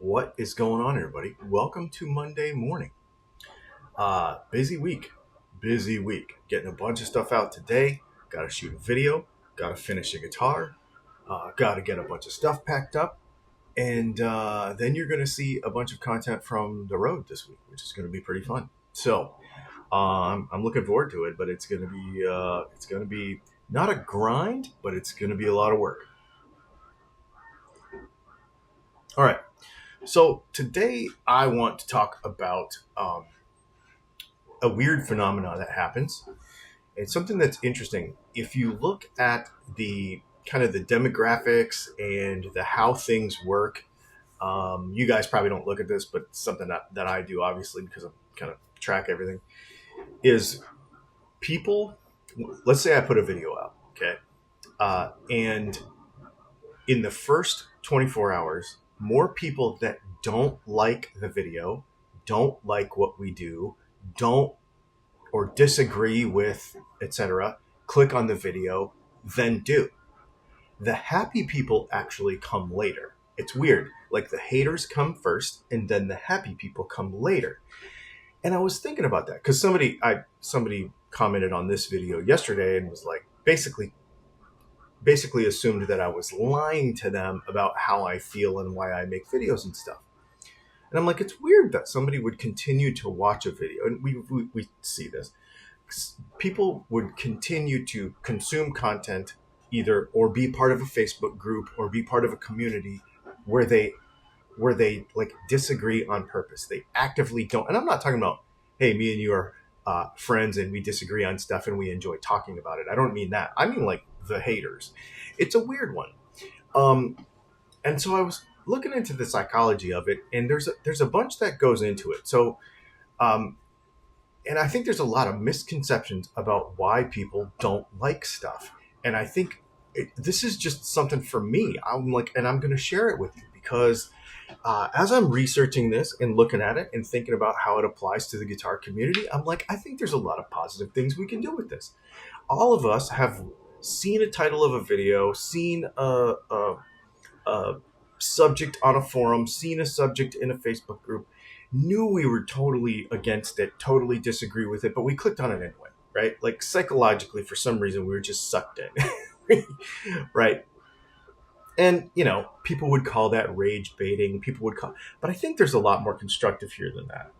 What is going on, everybody? Welcome to Monday morning. Busy week. Busy week. Getting a bunch of stuff out today. Got to shoot a video. Got to finish a guitar. Got to get a bunch of stuff packed up. And then you're going to see a bunch of content from the road this week, which is going to be pretty fun. So I'm looking forward to it, but it's going to be not a grind, but it's going to be a lot of work. All right. So today I want to talk about a weird phenomenon that happens. It's something that's interesting. If you look at the kind of the demographics and the how things work, you guys probably don't look at this, but something that I do, obviously, because I kind of track everything, is people, let's say I put a video out, okay? And in the first 24 hours, more people that don't like the video, don't like what we do, don't or disagree with, etc., click on the video than do. The happy people actually come later. It's weird. Like the haters come first and then the happy people come later. And I was thinking about that because somebody commented on this video yesterday and was like basically assumed that I was lying to them about how I feel and why I make videos and stuff. And I'm like, it's weird that somebody would continue to watch a video. And we see this. People would continue to consume content either or be part of a Facebook group or be part of a community where they like disagree on purpose. They actively don't. And I'm not talking about, hey, me and you are friends and we disagree on stuff and we enjoy talking about it. I don't mean that. I mean like the haters. It's a weird one. And so I was looking into the psychology of it, and there's a bunch that goes into it. So, and I think there's a lot of misconceptions about why people don't like stuff. And I think this is just something for me. I'm like, and I'm going to share it with you because as I'm researching this and looking at it and thinking about how it applies to the guitar community, I'm like, I think there's a lot of positive things we can do with this. All of us have seen a title of a video, seen a subject on a forum, seen a subject in a Facebook group, knew we were totally against it, totally disagree with it, but we clicked on it anyway, right? Like psychologically, for some reason, we were just sucked in, right? And, you know, people would call that rage baiting. But I think there's a lot more constructive here than that.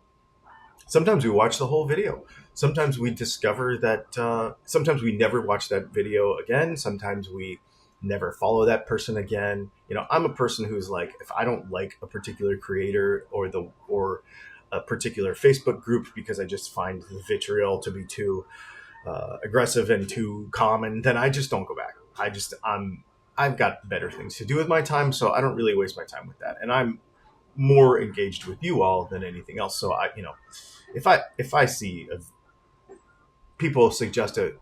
Sometimes we watch the whole video. Sometimes we discover that, sometimes we never watch that video again. Sometimes we never follow that person again. You know, I'm a person who's like, if I don't like a particular creator or a particular Facebook group because I just find the vitriol to be too aggressive and too common, then I just don't go back. I've got better things to do with my time, so I don't really waste my time with that. And I'm more engaged with you all than anything else. So if I see people suggest a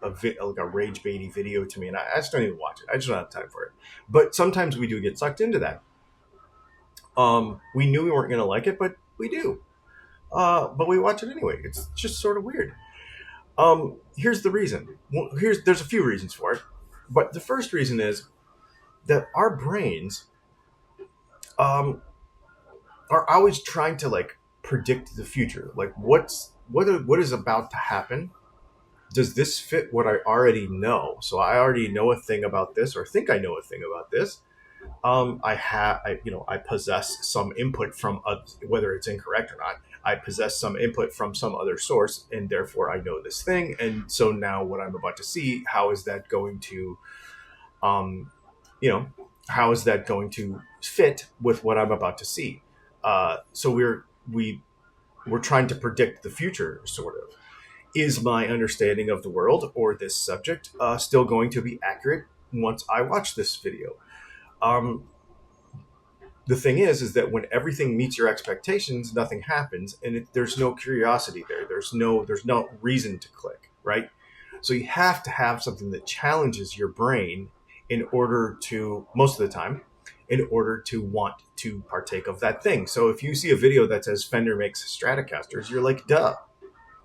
rage baity video to me, and I just don't even watch it. I just don't have time for it. But sometimes we do get sucked into that. We knew we weren't going to like it, but we do. But we watch it anyway. It's just sort of weird. Here's the reason. Well, there's a few reasons for it, but the first reason is that our brains are always trying to like predict the future. Like what is about to happen. Does this fit what I already know? So I already know a thing about this, or think I know a thing about this. I possess some input from whether it's incorrect or not. I possess some input from some other source, and therefore I know this thing. And so now, what I'm about to see, how is that going to, how is that going to fit with what I'm about to see? So we're trying to predict the future, sort of. Is my understanding of the world or this subject still going to be accurate once I watch this video? The thing is that when everything meets your expectations, nothing happens, and there's no curiosity there. There's no reason to click, right? So you have to have something that challenges your brain in order to, most of the time, in order to want to partake of that thing. So if you see a video that says Fender makes Stratocasters, you're like, duh,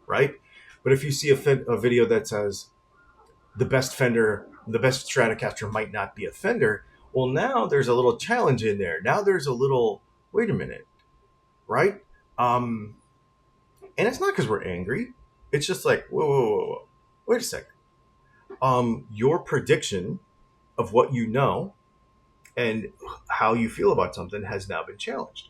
right? But if you see a video that says the best Stratocaster might not be a Fender, well, now there's a little challenge in there. Now there's a little wait a minute, right? And it's not because we're angry. It's just like, whoa. Wait a second. Your prediction of what you know and how you feel about something has now been challenged.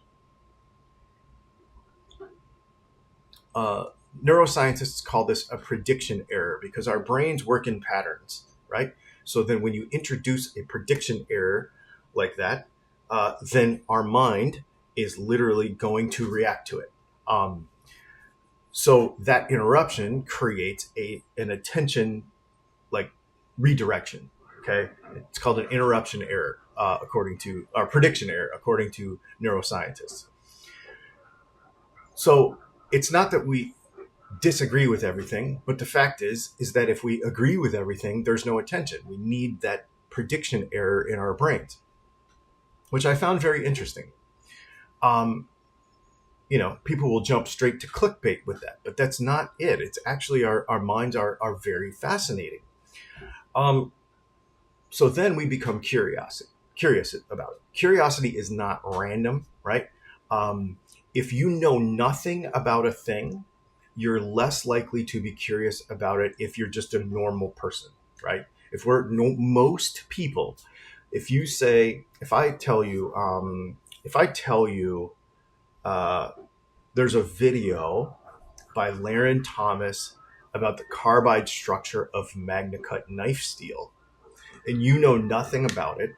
Uh, Neuroscientists call this a prediction error because our brains work in patterns, right? So then when you introduce a prediction error like that, then our mind is literally going to react to it. So that interruption creates an attention like redirection. Okay, it's called an interruption error, according to our prediction error, according to neuroscientists. So it's not that we disagree with everything, but the fact is that if we agree with everything, there's no attention. We need that prediction error in our brains, which I found very interesting. People will jump straight to clickbait with that, but that's not it. It's actually our minds are very fascinating. So then we become curious about it. Curiosity is not random, right? If you know nothing about a thing, you're less likely to be curious about it if you're just a normal person, right? Most people, if I tell you, there's a video by Laren Thomas about the carbide structure of Magna Cut knife steel, and you know nothing about it,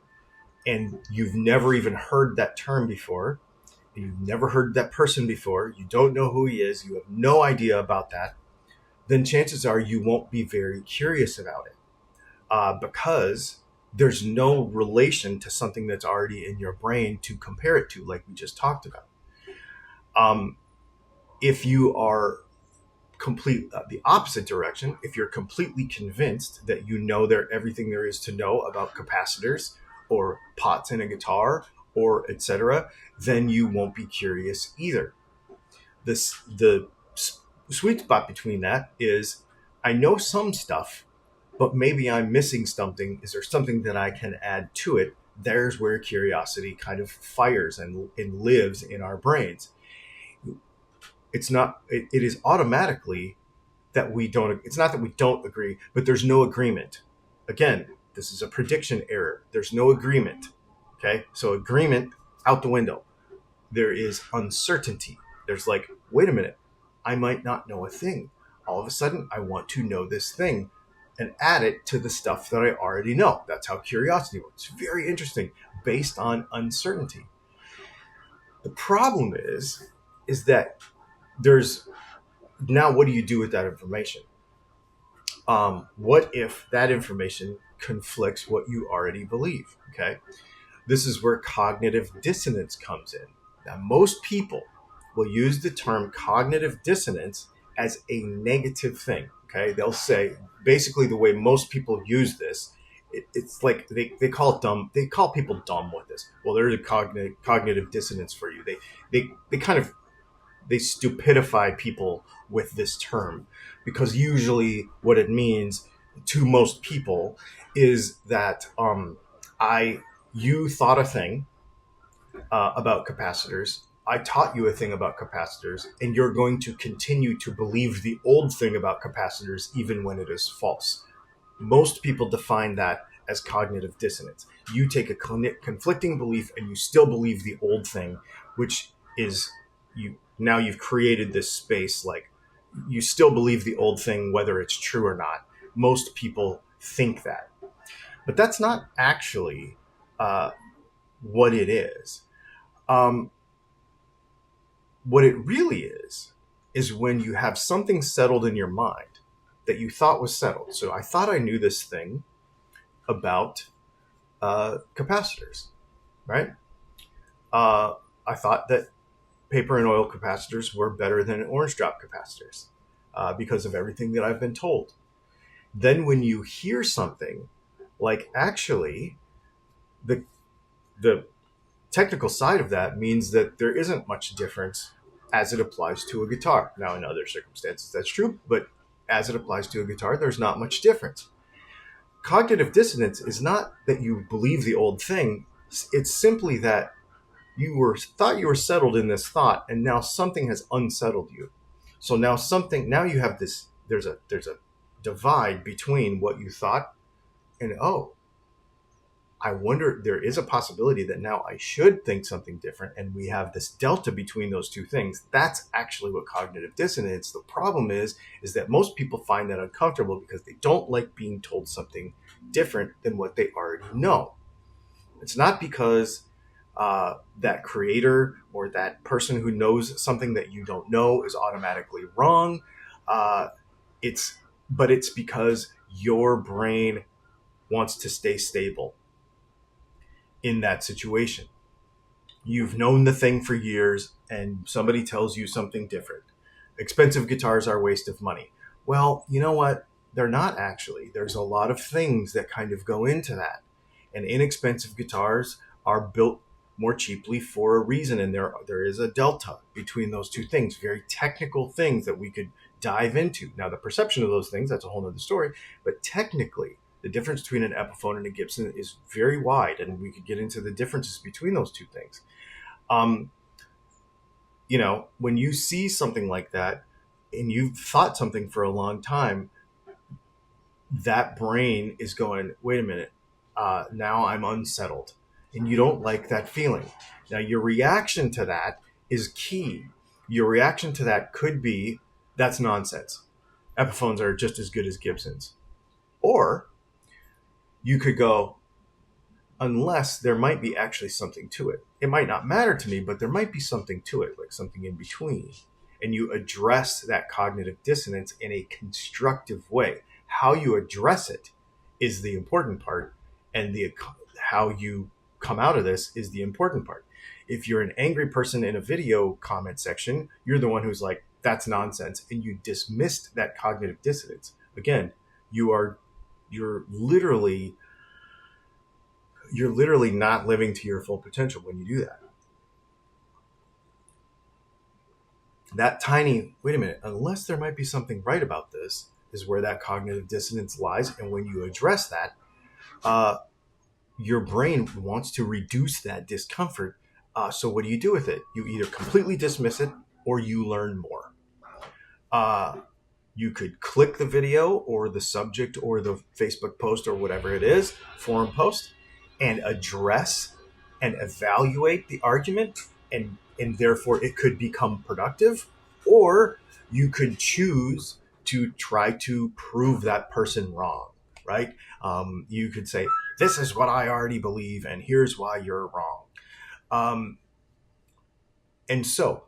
and you've never even heard that term before, and you've never heard that person before, you don't know who he is, you have no idea about that, then chances are you won't be very curious about it, because there's no relation to something that's already in your brain to compare it to, like we just talked about. If you are the opposite direction, if you're completely convinced that you know everything there is to know about capacitors or pots in a guitar or etc., then you won't be curious either. The sweet spot between that is I know some stuff, but maybe I'm missing something. Is there something that I can add to it? There's where curiosity kind of fires and lives in our brains. It is automatically that it's not that we don't agree, but there's no agreement. Again, this is a prediction error. There's no agreement. Okay. So agreement out the window. There is uncertainty. There's like, wait a minute, I might not know a thing. All of a sudden, I want to know this thing and add it to the stuff that I already know. That's how curiosity works. Very interesting, based on uncertainty. The problem is that now what do you do with that information? What if that information conflicts what you already believe? Okay. This is where cognitive dissonance comes in. Now, most people will use the term cognitive dissonance as a negative thing. Okay. They'll say, basically the way most people use this, it's like they call it dumb. They call people dumb with this. Well, there's a cognitive dissonance for you. They stupidify people with this term, because usually what it means to most people is that you thought a thing about capacitors, I taught you a thing about capacitors, and you're going to continue to believe the old thing about capacitors even when it is false. Most people define that as cognitive dissonance. You take a conflicting belief and you still believe the old thing, which is now you've created this space, like you still believe the old thing whether it's true or not. Most people think that, but that's not actually what it is. What it really is when you have something settled in your mind that you thought was settled. So I thought I knew this thing about capacitors, right? I thought that paper and oil capacitors were better than orange drop capacitors because of everything that I've been told. Then when you hear something like, actually, the technical side of that means that there isn't much difference as it applies to a guitar. Now, in other circumstances, that's true, but as it applies to a guitar, there's not much difference. Cognitive dissonance is not that you believe the old thing. It's simply that thought you were settled in this thought, and now something has unsettled you. So now you have this, there's a divide between what you thought and, oh, I wonder, there is a possibility that now I should think something different, and we have this delta between those two things. That's actually what cognitive dissonance. The problem is that most people find that uncomfortable because they don't like being told something different than what they already know. It's not because that creator or that person who knows something that you don't know is automatically wrong. It's because your brain wants to stay stable in that situation. You've known the thing for years and somebody tells you something different. Expensive guitars are a waste of money. Well, you know what? They're not actually. There's a lot of things that kind of go into that. And inexpensive guitars are built more cheaply for a reason. And there is a delta between those two things, very technical things that we could dive into. Now, the perception of those things, that's a whole other story. But technically, the difference between an Epiphone and a Gibson is very wide, and we could get into the differences between those two things. When you see something like that and you've thought something for a long time, that brain is going, wait a minute, now I'm unsettled. And you don't like that feeling. Now, your reaction to that is key. Your reaction to that could be, that's nonsense. Epiphones are just as good as Gibsons. Or you could go, unless there might be actually something to it. It might not matter to me, but there might be something to it, like something in between. And you address that cognitive dissonance in a constructive way. How you address it is the important part, and how you come out of this is the important part. If you're an angry person in a video comment section, you're the one who's like, that's nonsense, and you dismissed that cognitive dissonance. Again, you're literally not living to your full potential when you do that. That tiny, wait a minute, unless there might be something right about this, is where that cognitive dissonance lies. And when you address that, your brain wants to reduce that discomfort. So what do you do with it? You either completely dismiss it or you learn more. You could click the video or the subject or the Facebook post or whatever it is, forum post, and address and evaluate the argument, and therefore it could become productive. Or you could choose to try to prove that person wrong, right? You could say, this is what I already believe, and here's why you're wrong. And so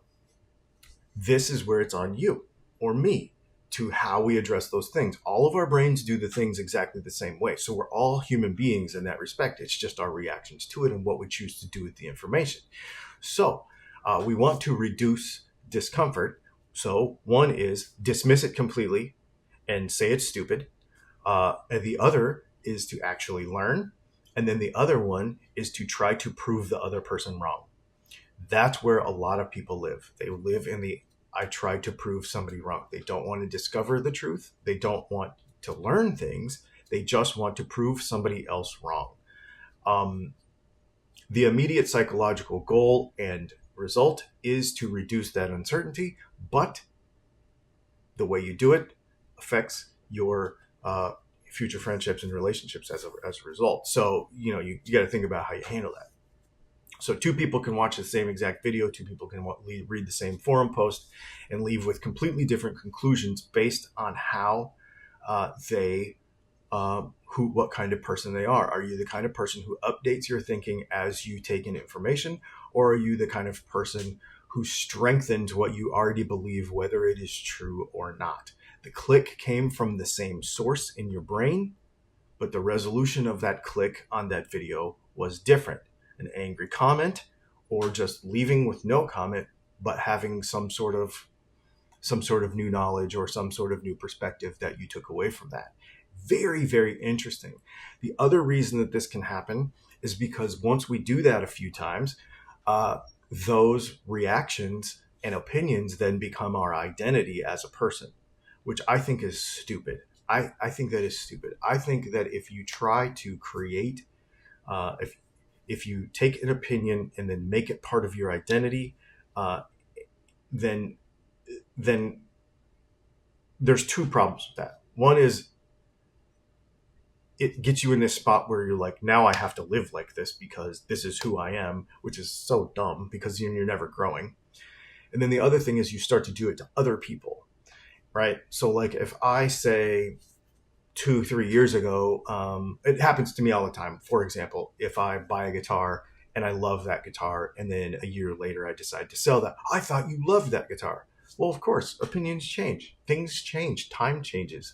this is where it's on you or me to how we address those things. All of our brains do the things exactly the same way. So we're all human beings in that respect. It's just our reactions to it and what we choose to do with the information. So we want to reduce discomfort. So one is dismiss it completely and say it's stupid. And the other is to actually learn. And then the other one is to try to prove the other person wrong. That's where a lot of people live. They live in the I tried to prove somebody wrong. They don't want to discover the truth. They don't want to learn things. They just want to prove somebody else wrong. The immediate psychological goal and result is to reduce that uncertainty, but the way you do it affects your future friendships and relationships as a result. So, you got to think about how you handle that. So two people can watch the same exact video. Two people can read the same forum post and leave with completely different conclusions based on how what kind of person they are. Are you the kind of person who updates your thinking as you take in information, or are you the kind of person who strengthens what you already believe, whether it is true or not? The click came from the same source in your brain, but the resolution of that click on that video was different. An angry comment, or just leaving with no comment, but having some sort of new knowledge or some sort of new perspective that you took away from that. Very, very interesting. The other reason that this can happen is because once we do that a few times, those reactions and opinions then become our identity as a person, which I think is stupid. I think that is stupid. I think that if you try to create, if you take an opinion and then make it part of your identity, then there's two problems with that. One is it gets you in this spot where you're like, now I have to live like this because this is who I am, which is so dumb because you're never growing. And then the other thing is you start to do it to other people, right? So like if I say 2-3 years ago, it happens to me all the time. For example, if I buy a guitar and I love that guitar, and then a year later I decide to sell that, I thought you loved that guitar. Well, of course, opinions change, things change, time changes.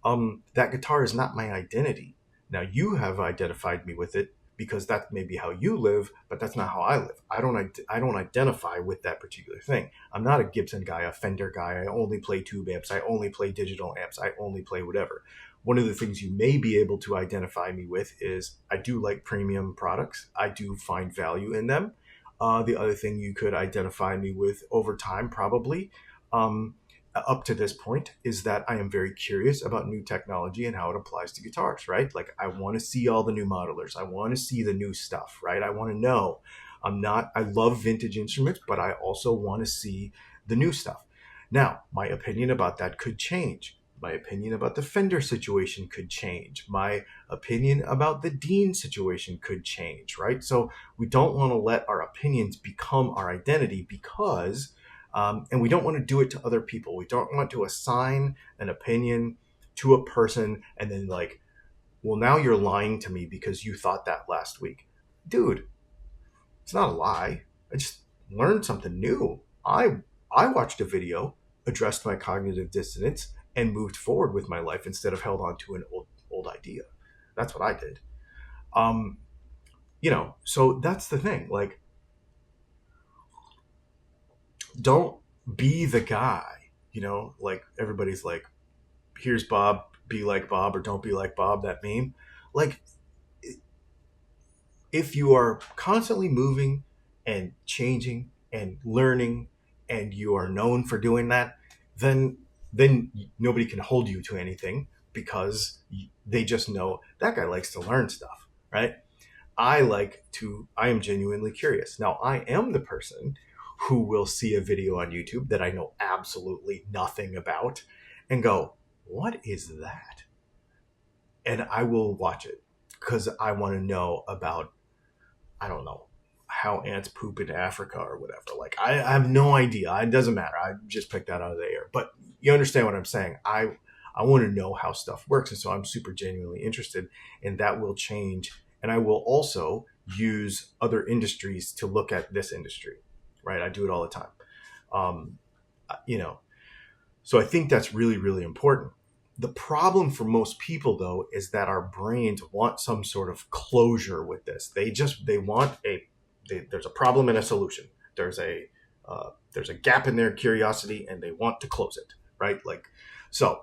That guitar is not my identity. Now you have identified me with it because that may be how you live, but that's not how I live. I don't identify with that particular thing. I'm not a Gibson guy, a Fender guy. I only play tube amps. I only play digital amps. I only play whatever. One of the things you may be able to identify me with is I do like premium products. I do find value in them. The other thing you could identify me with over time, probably, up to this point, is that I am very curious about new technology and how it applies to guitars, right? Like I want to see all the new modelers. I want to see the new stuff, right? I want to know. I love vintage instruments, but I also want to see the new stuff. Now, my opinion about that could change. My opinion about the Fender situation could change. My opinion about the Dean situation could change, right? So we don't want to let our opinions become our identity because, and we don't want to do it to other people. We don't want to assign an opinion to a person and then like, well, now you're lying to me because you thought that last week. Dude, it's not a lie. I just learned something new. I watched a video, addressed my cognitive dissonance, and moved forward with my life instead of held on to an old idea. That's what I did. So that's the thing. Like, don't be the guy, like everybody's like, here's Bob, be like Bob, or don't be like Bob, that meme. Like, if you are constantly moving and changing and learning and you are known for doing that, then nobody can hold you to anything because they just know that guy likes to learn stuff, right? I am genuinely curious. Now, I am the person who will see a video on YouTube that I know absolutely nothing about and go, what is that? And I will watch it because I want to know about, I don't know, how ants poop in Africa or whatever. Like, I have no idea. It doesn't matter. I just picked that out of the air. But you understand what I'm saying. I want to know how stuff works. And so I'm super genuinely interested, and that will change. And I will also use other industries to look at this industry, right? I do it all the time. So I think that's really, really important. The problem for most people, though, is that our brains want some sort of closure with this. They want there's a problem and a solution. There's a gap in their curiosity, and they want to close it, right? Like, so,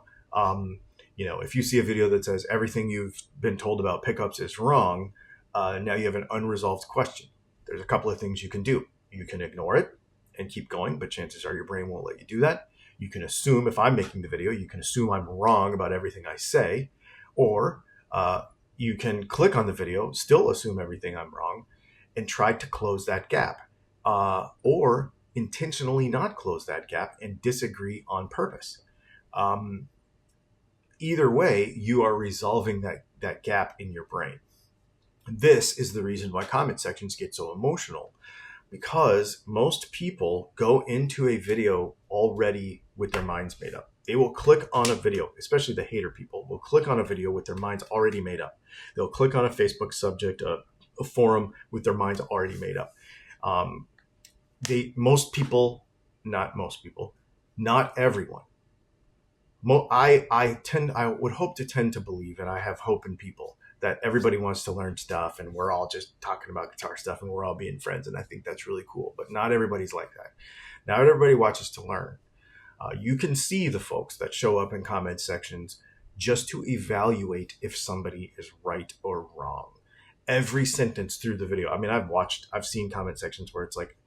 if you see a video that says everything you've been told about pickups is wrong, now you have an unresolved question. There's a couple of things you can do. You can ignore it and keep going, but chances are your brain won't let you do that. You can assume, if I'm making the video, you can assume I'm wrong about everything I say, or you can click on the video, still assume everything I'm wrong, and try to close that gap, or intentionally not close that gap and disagree on purpose. Either way, you are resolving that gap in your brain. This is the reason why comment sections get so emotional, because most people go into a video already with their minds made up. They will click on a video, especially the hater people, will click on a video with their minds already made up. They'll click on a Facebook subject, a forum with their minds already made up. Not everyone. I would hope to tend to believe, and I have hope in people, that everybody wants to learn stuff and we're all just talking about guitar stuff and we're all being friends. And I think that's really cool, but not everybody's like that. Not everybody watches to learn. You can see the folks that show up in comment sections just to evaluate if somebody is right or wrong. Every sentence through the video. I mean, I've seen comment sections where it's like,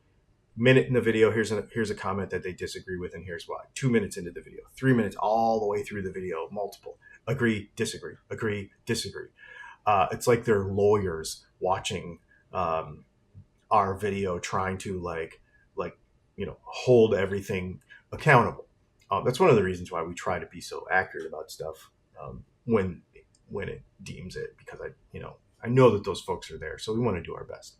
minute in the video, here's a comment that they disagree with, and here's why. 2 minutes into the video, 3 minutes, all the way through the video, multiple. Agree, disagree, agree, disagree. It's like they're lawyers watching um, our video trying to like hold everything accountable. That's one of the reasons why we try to be so accurate about stuff when it deems it, because I know that those folks are there, so we want to do our best.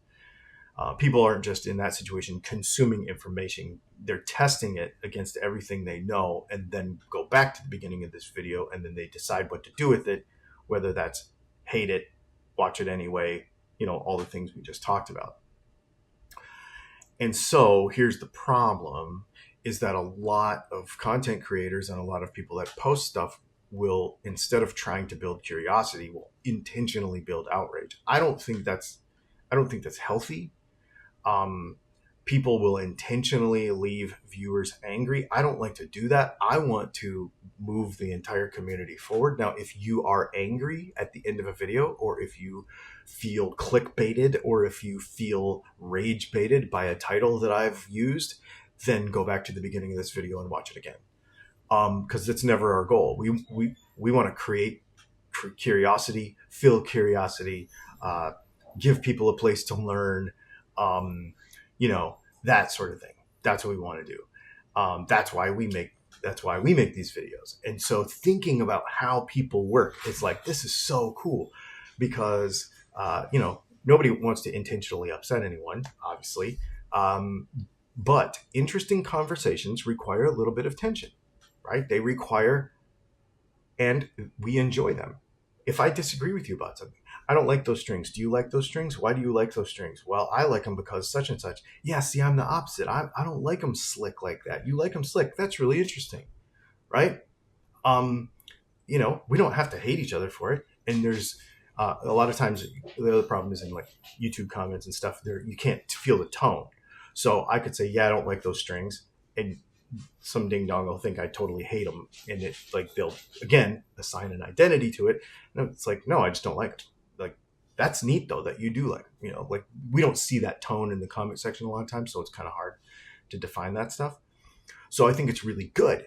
People aren't just in that situation consuming information. They're testing it against everything they know and then go back to the beginning of this video and then they decide what to do with it, whether that's hate it, watch it anyway, all the things we just talked about. And so here's the problem, is that a lot of content creators and a lot of people that post stuff will, instead of trying to build curiosity, will intentionally build outrage. I don't think that's healthy. People will intentionally leave viewers angry. I don't like to do that. I want to move the entire community forward. Now, if you are angry at the end of a video, or if you feel clickbaited, or if you feel rage baited by a title that I've used, then go back to the beginning of this video and watch it again. Because it's never our goal. We want to create curiosity, fill curiosity, give people a place to learn, that sort of thing. That's what we want to do. That's why we make these videos. And so thinking about how people work, it's like, this is so cool, because nobody wants to intentionally upset anyone, obviously. But interesting conversations require a little bit of tension, right? They require, and we enjoy them. If I disagree with you about something, I don't like those strings. Do you like those strings? Why do you like those strings? Well, I like them because such and such. Yeah, see, I'm the opposite. I don't like them slick like that. You like them slick. That's really interesting, right? We don't have to hate each other for it. And there's a lot of times the other problem is in like YouTube comments and stuff. There, you can't feel the tone. So I could say, yeah, I don't like those strings, and some ding dong will think I totally hate them, and it like they'll again assign an identity to it. And it's like, no, I just don't like it. Like, that's neat though that you do like, like we don't see that tone in the comment section a lot of times, so it's kind of hard to define that stuff. So I think it's really good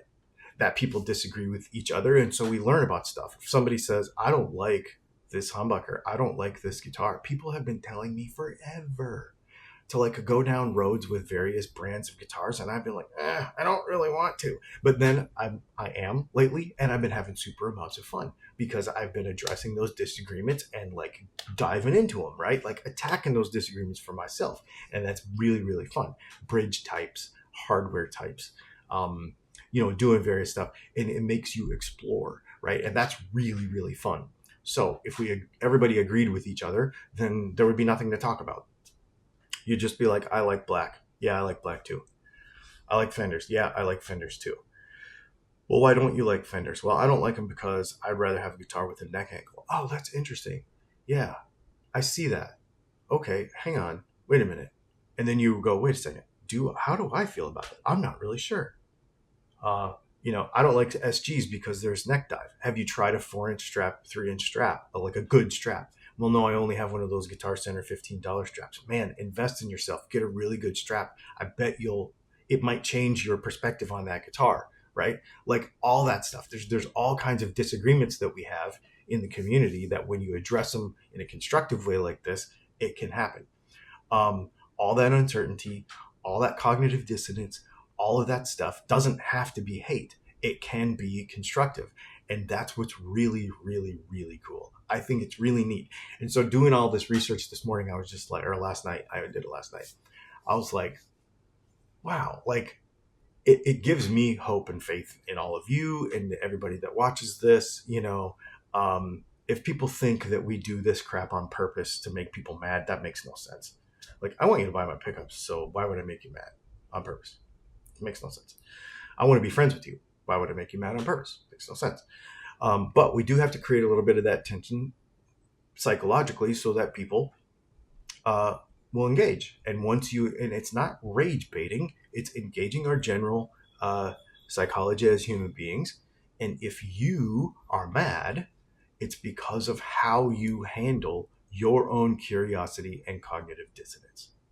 that people disagree with each other, and so we learn about stuff. If somebody says, I don't like this humbucker, I don't like this guitar, people have been telling me forever to like go down roads with various brands of guitars, and I've been like, I don't really want to. But then I am lately, and I've been having super amounts of fun because I've been addressing those disagreements and like diving into them, right? Like attacking those disagreements for myself, and that's really, really fun. Bridge types, hardware types, doing various stuff, and it makes you explore, right? And that's really, really fun. So if everybody agreed with each other, then there would be nothing to talk about. You'd just be like, I like black. Yeah, I like black too. I like Fenders. Yeah, I like Fenders too. Well, why don't you like Fenders? Well, I don't like them because I'd rather have a guitar with a neck angle. Oh, that's interesting. Yeah, I see that. Okay, hang on. Wait a minute. And then you go, wait a second. How do I feel about it? I'm not really sure. I don't like SGs because there's neck dive. Have you tried a 4-inch strap, 3-inch strap, like a good strap? Well, no, I only have one of those Guitar Center $15 straps. Man, invest in yourself. Get a really good strap. I bet it might change your perspective on that guitar, right? Like all that stuff. There's all kinds of disagreements that we have in the community that when you address them in a constructive way like this, it can happen. All that uncertainty, all that cognitive dissonance, all of that stuff doesn't have to be hate. It can be constructive. And that's what's really, really, really cool. I think it's really neat. And so doing all this research this morning, I was just like, or last night, I did it last night. I was like, wow, like it gives me hope and faith in all of you and everybody that watches this. If people think that we do this crap on purpose to make people mad, that makes no sense. Like, I want you to buy my pickups, so why would I make you mad on purpose? It makes no sense. I want to be friends with you. Why would I make you mad on purpose? It makes no sense. But we do have to create a little bit of that tension psychologically so that people will engage. And and it's not rage baiting, it's engaging our general psychology as human beings. And if you are mad, it's because of how you handle your own curiosity and cognitive dissonance.